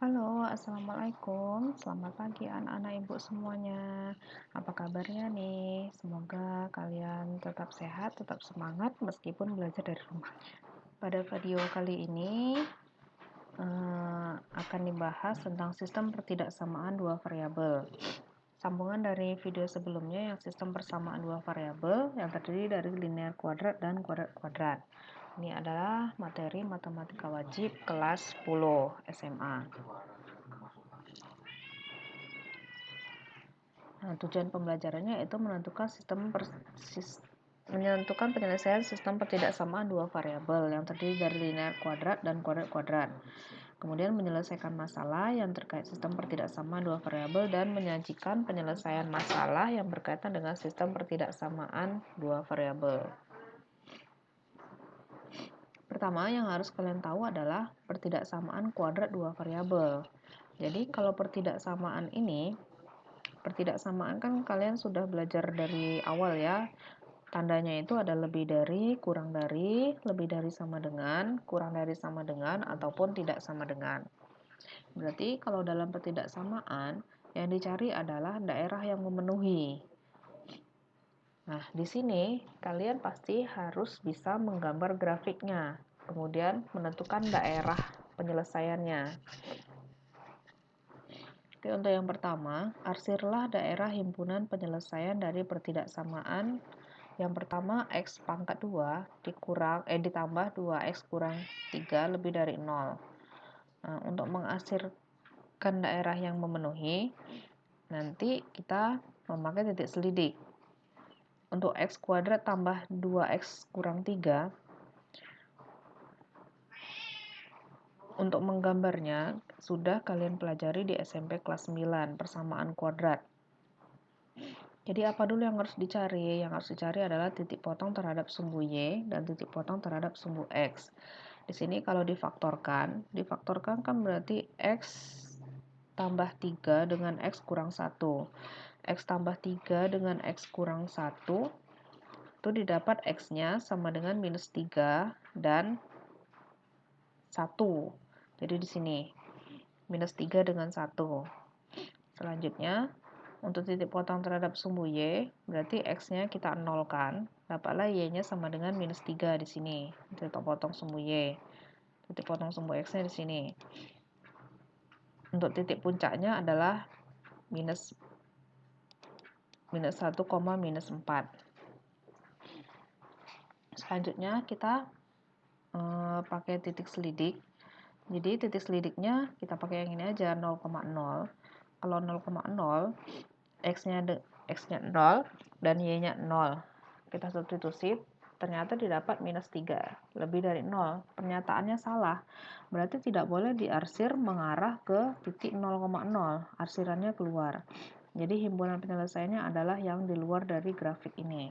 Halo, assalamualaikum. Selamat pagi anak-anak ibu semuanya. Apa kabarnya nih? Semoga kalian tetap sehat, tetap semangat meskipun belajar dari rumah. Pada video kali ini akan dibahas tentang sistem pertidaksamaan dua variabel. Sambungan dari video sebelumnya yang sistem persamaan dua variabel yang terdiri dari linear kuadrat dan kuadrat kuadrat. Ini adalah materi matematika wajib kelas 10 SMA. Nah, tujuan pembelajarannya itu menentukan penyelesaian sistem pertidaksamaan dua variabel yang terdiri dari linear kuadrat dan kuadrat kuadrat. Kemudian menyelesaikan masalah yang terkait sistem pertidaksamaan dua variabel dan menyajikan penyelesaian masalah yang berkaitan dengan sistem pertidaksamaan dua variabel. Pertama yang harus kalian tahu adalah pertidaksamaan kuadrat dua variabel. Jadi kalau pertidaksamaan kan kalian sudah belajar dari awal ya. Tandanya itu ada lebih dari, kurang dari, lebih dari sama dengan, kurang dari sama dengan, ataupun tidak sama dengan. Berarti kalau dalam pertidaksamaan, yang dicari adalah daerah yang memenuhi. Nah, di sini kalian pasti harus bisa menggambar grafiknya, kemudian menentukan daerah penyelesaiannya. Oke, untuk yang pertama, arsirlah daerah himpunan penyelesaian dari pertidaksamaan. Yang pertama, X pangkat 2 ditambah 2X kurang 3 lebih dari 0. Nah, untuk mengarsirkan daerah yang memenuhi, nanti kita memakai titik selidik. Untuk X kuadrat tambah 2X kurang 3, untuk menggambarnya sudah kalian pelajari di SMP kelas 9, persamaan kuadrat. Jadi apa dulu yang harus dicari? Yang harus dicari adalah titik potong terhadap sumbu Y dan titik potong terhadap sumbu X. Di sini kalau difaktorkan kan berarti X tambah 3 dengan X kurang 1. X tambah 3 dengan X kurang 1 itu didapat X-nya sama dengan minus 3 dan 1. Jadi di sini minus 3 dengan 1. Selanjutnya untuk titik potong terhadap sumbu Y, berarti X-nya kita nolkan, dapatlah Y-nya sama dengan minus 3 di sini. Titik potong sumbu Y. Titik potong sumbu X-nya di sini. Untuk titik puncaknya adalah minus 1, minus 4. Selanjutnya kita pakai titik selidik. Jadi titik selidiknya kita pakai yang ini aja, 0,0. Kalau 0,0, X-nya 0 dan Y-nya 0. Kita substitusi, ternyata didapat minus 3, lebih dari 0. Pernyataannya salah. Berarti tidak boleh diarsir mengarah ke titik 0,0. Arsirannya keluar. Jadi himpunan penyelesaiannya adalah yang di luar dari grafik ini.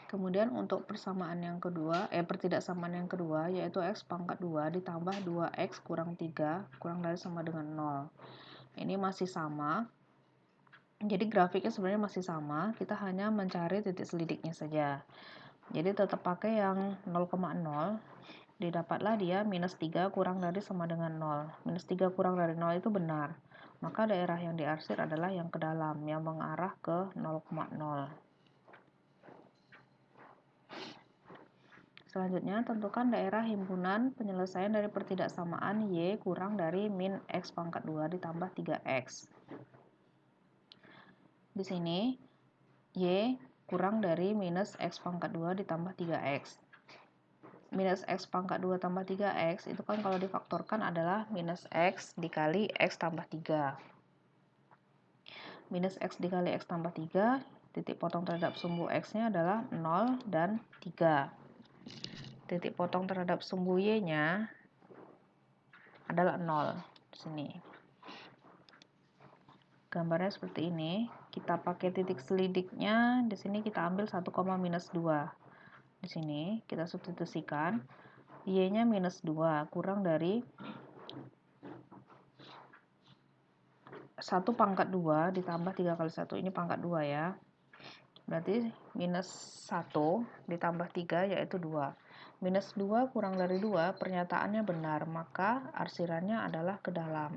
Kemudian untuk pertidaksamaan yang kedua yaitu X pangkat 2 ditambah 2X kurang 3 kurang dari sama dengan 0. Ini masih sama. Jadi grafiknya sebenarnya masih sama, kita hanya mencari titik selidiknya saja. Jadi tetap pakai yang 0,0, didapatlah dia minus 3 kurang dari sama dengan 0. Minus 3 kurang dari 0 itu benar. Maka daerah yang diarsir adalah yang ke dalam, yang mengarah ke 0,0. Selanjutnya, tentukan daerah himpunan penyelesaian dari pertidaksamaan Y kurang dari min X pangkat 2 ditambah 3X. Di sini, Y kurang dari minus X pangkat 2 ditambah 3X. Minus X pangkat 2 tambah 3X itu kan kalau difaktorkan adalah minus X dikali X tambah 3. Minus X dikali X tambah 3, titik potong terhadap sumbu X-nya adalah 0 dan 3. Titik potong terhadap sumbu Y-nya adalah 0 di sini. Gambarnya seperti ini. Kita pakai titik selidiknya, di sini kita ambil 1, minus 2. Di sini kita substitusikan Y-nya minus 2 kurang dari 1 pangkat 2 ditambah 3 kali 1, ini pangkat 2 ya. Berarti minus 1 ditambah 3 yaitu 2. Minus 2 kurang dari 2 pernyataannya benar, maka arsirannya adalah ke dalam.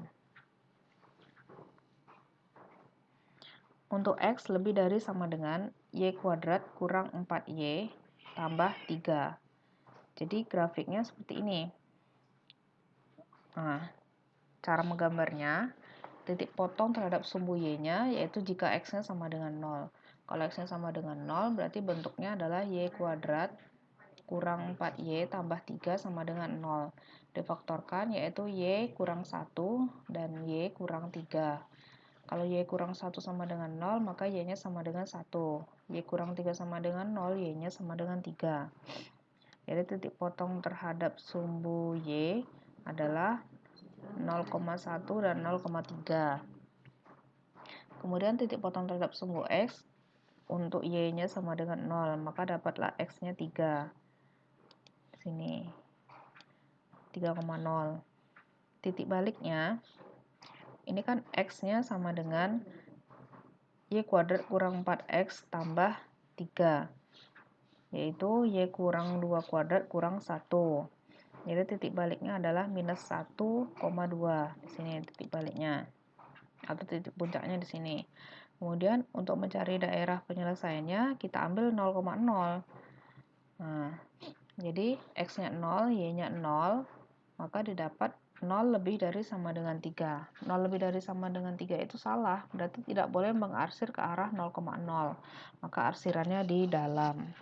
Untuk X lebih dari sama dengan Y kuadrat kurang 4Y tambah 3. Jadi grafiknya seperti ini. Nah, cara menggambarnya, titik potong terhadap sumbu Y-nya yaitu jika X-nya sama dengan 0. Kalau X-nya sama dengan 0 berarti bentuknya adalah Y kuadrat kurang 4Y tambah 3 sama dengan 0. Difaktorkan yaitu Y kurang 1 dan Y kurang 3. Kalau Y kurang 1 sama dengan 0, maka Y-nya sama dengan 1. Y kurang 3 sama dengan 0, Y-nya sama dengan 3. Jadi titik potong terhadap sumbu Y adalah 0,1 dan 0,3. Kemudian titik potong terhadap sumbu X untuk Y-nya sama dengan 0, maka dapatlah X-nya 3. Sini 3,0. Titik baliknya, ini kan X-nya sama dengan Y kuadrat kurang 4X tambah 3, yaitu Y kurang 2 kuadrat kurang 1. Jadi titik baliknya adalah minus 1,2. Di sini titik baliknya, atau titik puncaknya di sini. Kemudian untuk mencari daerah penyelesaiannya, kita ambil 0,0. Nah, jadi X-nya 0, Y-nya 0, maka didapat 0 lebih dari sama dengan 3. 0 lebih dari sama dengan 3 itu salah, berarti tidak boleh mengarsir ke arah 0,0. Maka arsirannya di dalam.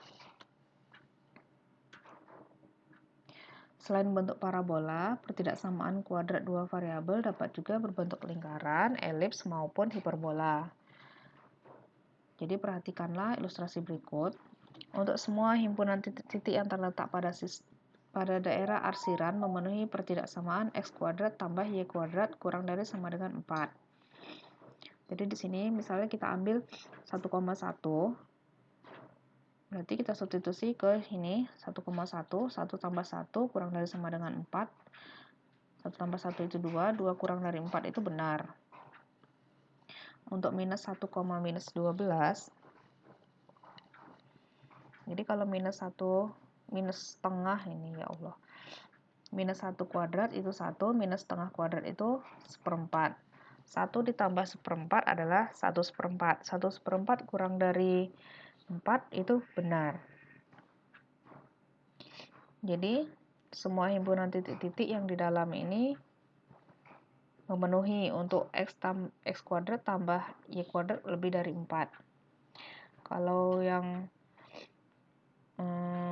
Selain bentuk parabola, pertidaksamaan kuadrat dua variabel dapat juga berbentuk lingkaran, elips, maupun hiperbola. Jadi perhatikanlah ilustrasi berikut. Untuk semua himpunan titik-titik yang terletak pada daerah arsiran memenuhi pertidaksamaan X kuadrat tambah Y kuadrat kurang dari sama dengan 4. Jadi di sini misalnya kita ambil 1,1, berarti kita substitusi ke sini 1,1, 1 tambah 1 kurang dari sama dengan 4. 1 tambah 1 itu 2, 2 kurang dari 4 itu benar. Untuk minus 1, minus 12, jadi kalau minus 1, minus setengah ini ya Allah. Minus 1 kuadrat itu 1, minus setengah kuadrat itu seperempat. 1 ditambah seperempat adalah 1 seperempat. 1 seperempat kurang dari 4 itu benar. Jadi semua himpunan titik-titik yang di dalam ini memenuhi untuk X kuadrat tambah Y kuadrat lebih dari 4. Kalau yang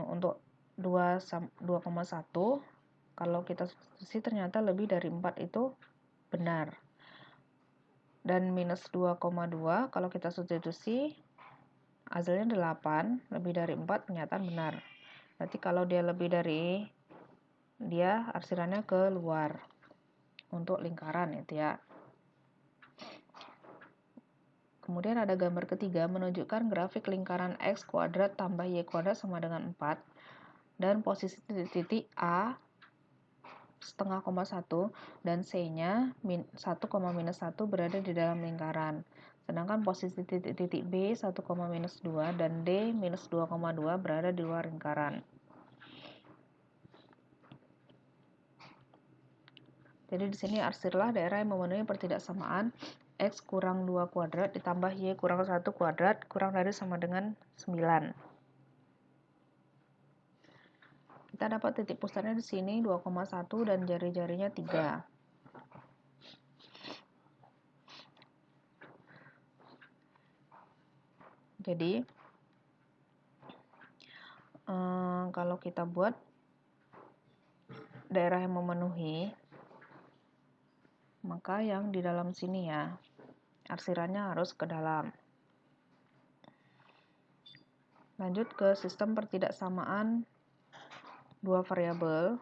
untuk 2,1, kalau kita substitusi ternyata lebih dari 4 itu benar. Dan minus 2,2 kalau kita substitusi hasilnya 8, lebih dari 4 pernyataan benar. Berarti kalau dia lebih dari, dia arsirannya ke luar untuk lingkaran itu ya. Kemudian ada gambar ketiga menunjukkan grafik lingkaran X kuadrat tambah Y kuadrat sama dengan 4 dan posisi titik A setengah koma 1 dan C-nya 1, minus 1 berada di dalam lingkaran. Sedangkan posisi titik B 1, minus 2 dan D minus 2,2 berada di luar lingkaran. Jadi di sini arsirlah daerah yang memenuhi pertidaksamaan X kurang 2 kuadrat ditambah Y kurang 1 kuadrat kurang dari sama dengan 9. Kita dapat titik pusatnya di sini 2,1 dan jari-jarinya 3. Jadi kalau kita buat daerah yang memenuhi, maka yang di dalam sini ya, arsirannya harus ke dalam. Lanjut ke sistem pertidaksamaan dua variabel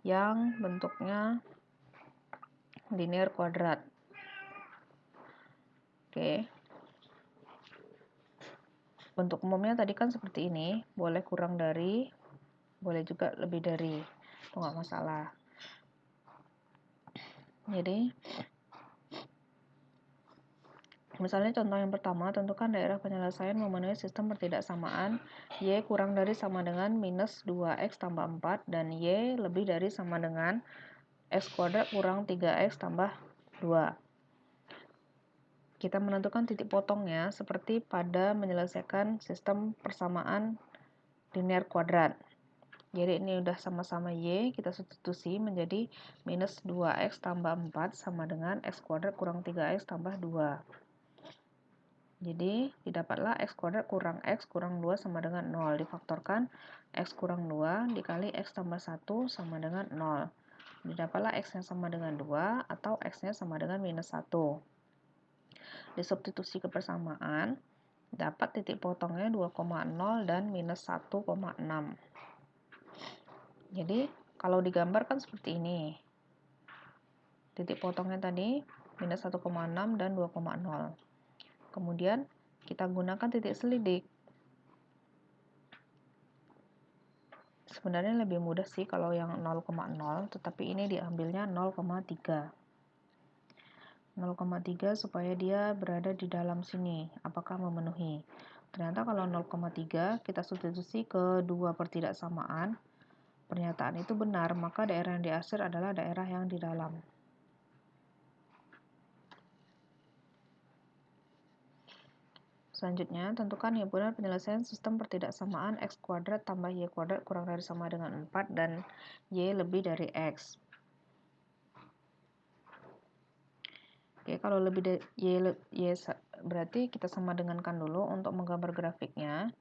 yang bentuknya linear kuadrat. Oke. Bentuk umumnya tadi kan seperti ini, boleh kurang dari, boleh juga lebih dari, itu nggak masalah. Jadi Misalnya contoh yang pertama, tentukan daerah penyelesaian memenuhi sistem pertidaksamaan Y kurang dari sama dengan minus 2X tambah 4 dan Y lebih dari sama dengan X kuadrat kurang 3X tambah 2. Kita menentukan titik potongnya seperti pada menyelesaikan sistem persamaan linear kuadrat. Jadi ini udah sama-sama Y, kita substitusi menjadi minus 2X tambah 4 sama dengan X kuadrat kurang 3X tambah 2. Jadi, didapatlah X kuadrat kurang X kurang 2 sama dengan 0. Difaktorkan X kurang 2 dikali X tambah 1 sama dengan 0. Didapatlah X-nya sama dengan 2 atau X-nya sama dengan minus 1. Disubstitusi ke persamaan, dapat titik potongnya 2,0 dan minus 1,6. Jadi, kalau digambarkan seperti ini. Titik potongnya tadi minus 1,6 dan 2,0. Kemudian kita gunakan titik selidik. Sebenarnya lebih mudah sih kalau yang 0,0, tetapi ini diambilnya 0,3. 0,3 supaya dia berada di dalam sini. Apakah memenuhi? Ternyata kalau 0,3 kita substitusi ke dua pertidaksamaan, pernyataan itu benar, maka daerah yang diarsir adalah daerah yang di dalam. Selanjutnya, tentukan himpunan penyelesaian sistem pertidaksamaan X kuadrat tambah Y kuadrat kurang dari sama dengan 4 dan Y lebih dari X. Oke, kalau lebih dari Y berarti kita sama dengankan dulu untuk menggambar grafiknya.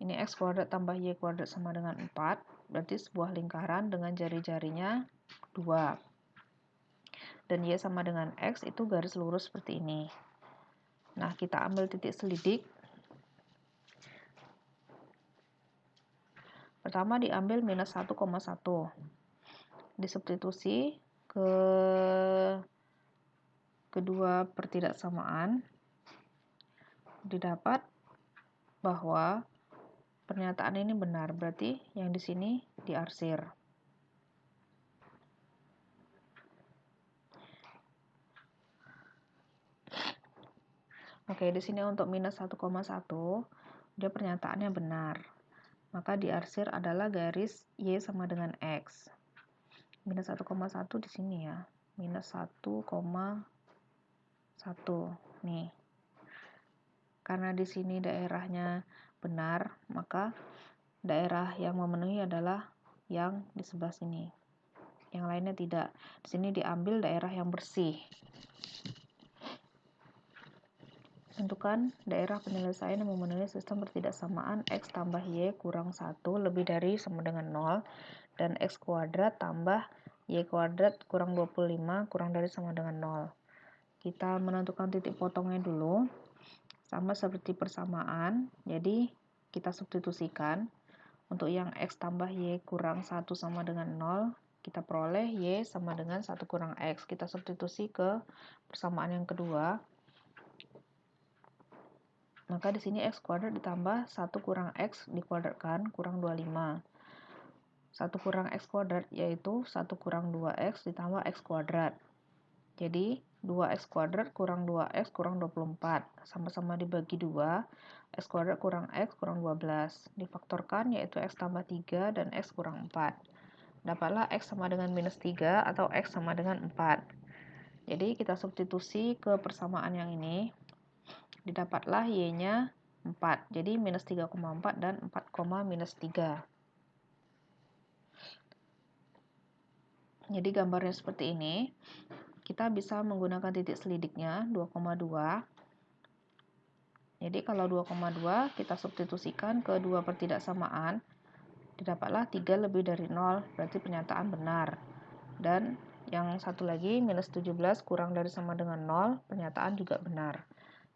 Ini X kuadrat tambah Y kuadrat sama dengan 4, berarti sebuah lingkaran dengan jari-jarinya 2. Dan Y sama dengan X itu garis lurus seperti ini. Nah, kita ambil titik selidik. Pertama diambil minus 1,1. Disubstitusi ke kedua pertidaksamaan. Didapat bahwa pernyataan ini benar, berarti yang di sini diarsir. Oke, di sini untuk minus 1,1, dia pernyataannya benar. Maka diarsir adalah garis Y sama dengan X. Minus 1,1 di sini ya. Minus 1,1. Nih. Karena di sini daerahnya benar, maka daerah yang memenuhi adalah yang di sebelah sini. Yang lainnya tidak. Di sini diambil daerah yang bersih. Tentukan daerah penyelesaian yang memenuhi sistem pertidaksamaan X tambah Y kurang 1 lebih dari sama dengan 0 dan X kuadrat tambah Y kuadrat kurang 25 kurang dari sama dengan 0. Kita menentukan titik potongnya dulu. Sama seperti persamaan, jadi kita substitusikan. Untuk yang X tambah Y kurang 1 sama dengan 0, kita peroleh Y sama dengan 1 kurang X. Kita substitusi ke persamaan yang kedua. Maka di sini X kuadrat ditambah 1 kurang X dikuadratkan kurang 25. 1 kurang X kuadrat yaitu 1 kurang 2X ditambah X kuadrat. Jadi 2X kuadrat kurang 2X kurang 24. Sama-sama dibagi 2. X kuadrat kurang X kurang 12. Difaktorkan yaitu X tambah 3 dan X kurang 4. Dapatlah X sama dengan minus 3 atau X sama dengan 4. Jadi kita substitusi ke persamaan yang ini. Didapatlah Y-nya 4. Jadi minus 3,4 dan 4, minus 3. Jadi gambarnya seperti ini. Kita bisa menggunakan titik selidiknya 2,2. Jadi kalau 2,2 kita substitusikan ke dua pertidaksamaan. Didapatlah 3 lebih dari 0, berarti pernyataan benar. Dan yang satu lagi minus 17 kurang dari sama dengan 0, pernyataan juga benar.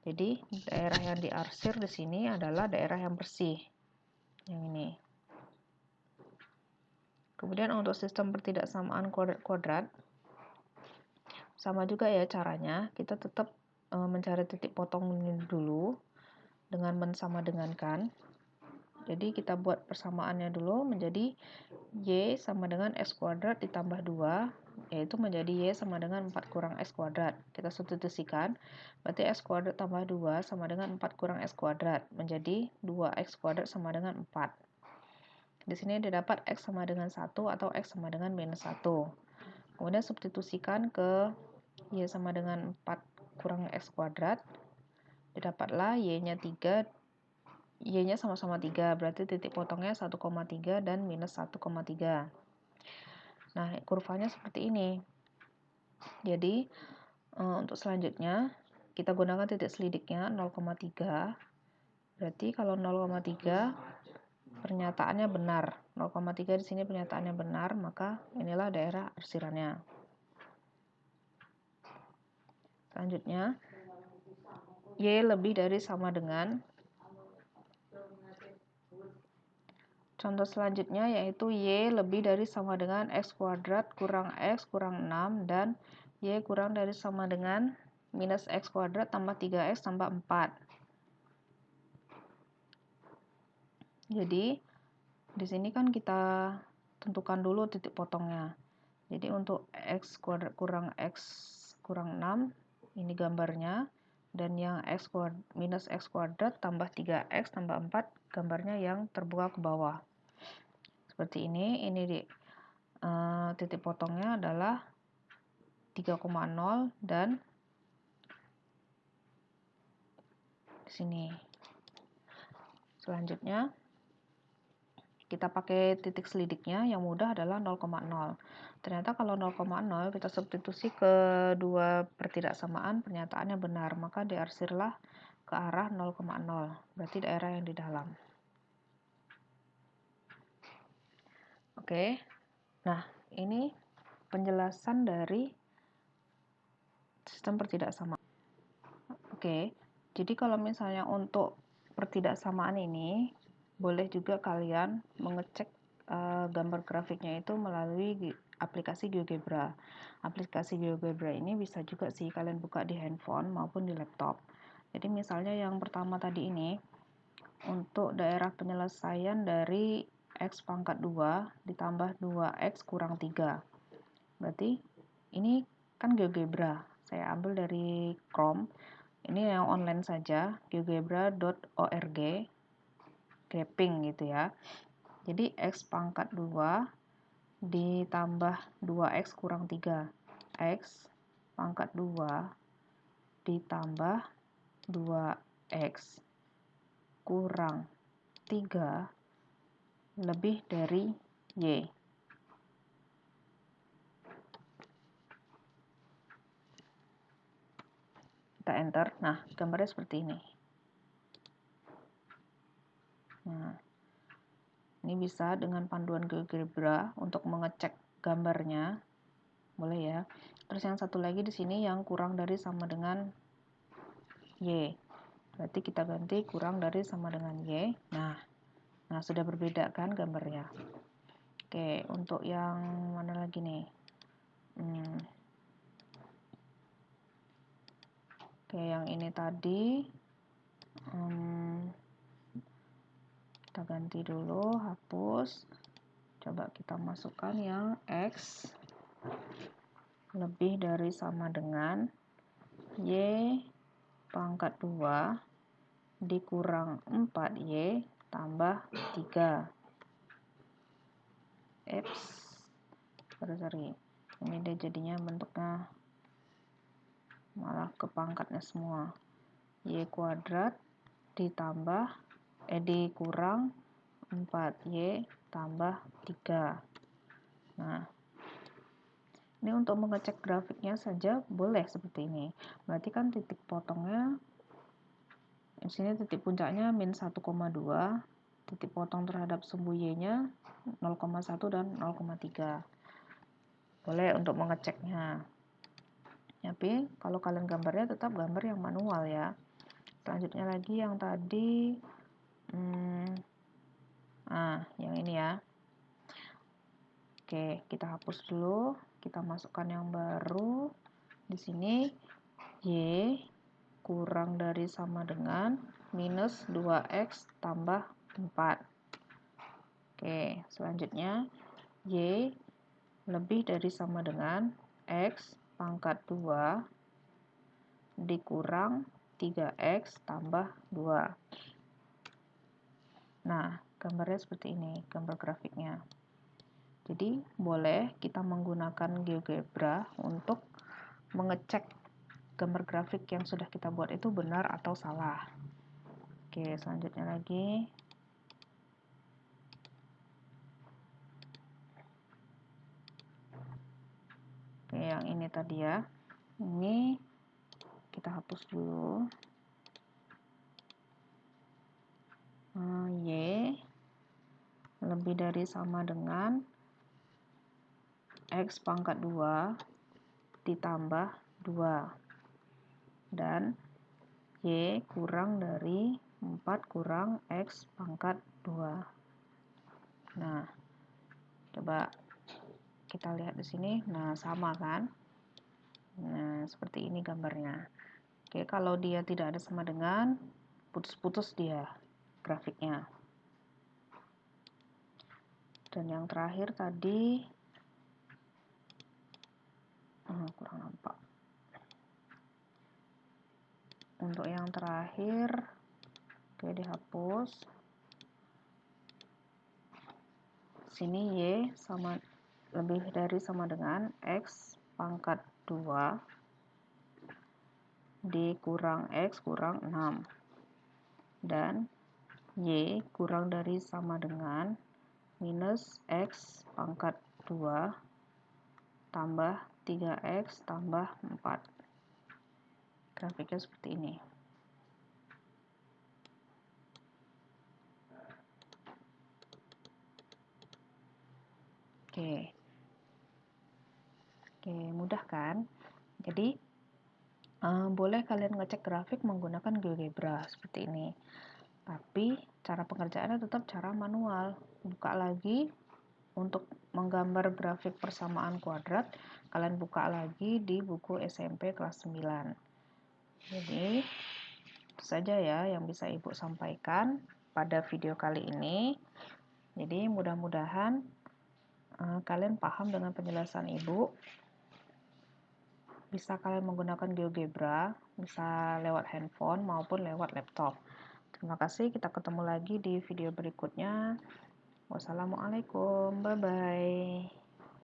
Jadi daerah yang diarsir di sini adalah daerah yang bersih. Yang ini. Kemudian untuk sistem pertidaksamaan kuadrat-kuadrat, sama juga ya caranya. Kita tetap mencari titik potong ini dulu dengan mensama dengankan. Jadi kita buat persamaannya dulu menjadi Y sama dengan X kuadrat ditambah 2, yaitu menjadi Y sama dengan 4 kurang X kuadrat. Kita substitusikan, berarti X kuadrat tambah 2 sama dengan 4 kurang X kuadrat, menjadi 2X kuadrat sama dengan 4. Di sini didapat X sama dengan 1 atau X sama dengan minus 1. Kemudian substitusikan ke Y sama dengan 4 kurang X kuadrat, didapatlah Y-nya 3, Y-nya sama-sama 3, berarti titik potongnya 1,3 dan minus 1,3. Nah, kurvanya seperti ini. Jadi, untuk selanjutnya, kita gunakan titik selidiknya 0,3. Berarti kalau 0,3, pernyataannya benar. 0,3 di sini pernyataannya benar, maka inilah daerah arsirannya. Selanjutnya, Y lebih dari sama dengan. Contoh selanjutnya yaitu Y lebih dari sama dengan X kuadrat kurang X kurang 6 dan Y kurang dari sama dengan minus X kuadrat tambah 3X tambah 4. Jadi, di sini kan kita tentukan dulu titik potongnya. Jadi, untuk X kuadrat kurang X kurang 6, ini gambarnya. Dan yang minus X kuadrat tambah 3X tambah 4, gambarnya yang terbuka ke bawah. Seperti ini titik potongnya adalah 3,0 dan di sini. Selanjutnya kita pakai titik selidiknya, yang mudah adalah 0,0. Ternyata kalau 0,0 kita substitusi ke dua pertidaksamaan, pernyataannya benar, maka diarsirlah ke arah 0,0, berarti daerah yang di dalam. Oke, nah ini penjelasan dari sistem pertidaksamaan. Oke, jadi kalau misalnya untuk pertidaksamaan ini, boleh juga kalian mengecek gambar grafiknya itu melalui aplikasi GeoGebra. Aplikasi GeoGebra ini bisa juga sih kalian buka di handphone maupun di laptop. Jadi misalnya yang pertama tadi ini, untuk daerah penyelesaian dari X pangkat 2 ditambah 2X kurang 3. Berarti ini kan GeoGebra. Saya ambil dari Chrome. Ini yang online saja, geogebra.org, graphing gitu ya. Jadi X pangkat 2 ditambah 2X kurang 3. X pangkat 2 ditambah 2X kurang 3 lebih dari Y. Kita enter. Nah, gambarnya seperti ini. Nah, ini bisa dengan panduan GeoGebra untuk mengecek gambarnya. Boleh ya. Terus yang satu lagi di sini yang kurang dari sama dengan Y. Berarti kita ganti kurang dari sama dengan Y. Nah, sudah berbeda kan gambarnya. Oke, untuk yang mana lagi nih? Oke, yang ini tadi kita ganti dulu, hapus. Coba kita masukkan yang X lebih dari sama dengan Y pangkat 2 dikurang 4Y tambah 3. Sorry. Ini dia jadinya bentuknya malah ke pangkatnya semua. Y kuadrat ditambah dikurang 4Y tambah 3. Nah, ini untuk mengecek grafiknya saja boleh seperti ini. Berarti kan titik potongnya di sini titik puncaknya min 1,2, titik potong terhadap sumbu Y-nya 0,1 dan 0,3. Boleh untuk mengeceknya. Tapi kalau kalian gambarnya tetap gambar yang manual ya. Selanjutnya lagi yang tadi yang ini ya. Oke, kita hapus dulu. Kita masukkan yang baru. Di sini Y kurang dari sama dengan minus 2X tambah 4. Oke, selanjutnya Y lebih dari sama dengan X pangkat 2 dikurang 3X tambah 2. Nah, gambarnya seperti ini, gambar grafiknya. Jadi, boleh kita menggunakan GeoGebra untuk mengecek gambar grafik yang sudah kita buat itu benar atau salah. Oke, selanjutnya lagi. Oke, yang ini tadi ya. Ini kita hapus dulu. Y lebih dari sama dengan X pangkat 2 ditambah 2. Dan Y kurang dari 4 kurang X pangkat 2. Nah, coba kita lihat di sini. Nah, sama kan? Nah, seperti ini gambarnya. Oke, kalau dia tidak ada sama dengan, putus-putus dia grafiknya. Dan yang terakhir tadi, kurang nampak. Untuk yang terakhir, oke, dihapus. Sini Y sama lebih dari sama dengan X pangkat 2 dikurang X kurang 6. Dan Y kurang dari sama dengan minus X pangkat 2 tambah 3X tambah 4. Grafiknya seperti ini. Oke, mudah kan? Jadi, boleh kalian ngecek grafik menggunakan GeoGebra seperti ini. Tapi, cara pengerjaannya tetap cara manual. Buka lagi, untuk menggambar grafik persamaan kuadrat, kalian buka lagi di buku SMP kelas 9. Jadi, itu saja ya yang bisa Ibu sampaikan pada video kali ini. Jadi, mudah-mudahan kalian paham dengan penjelasan Ibu. Bisa kalian menggunakan GeoGebra, bisa lewat handphone maupun lewat laptop. Terima kasih, kita ketemu lagi di video berikutnya. Wassalamualaikum, bye-bye.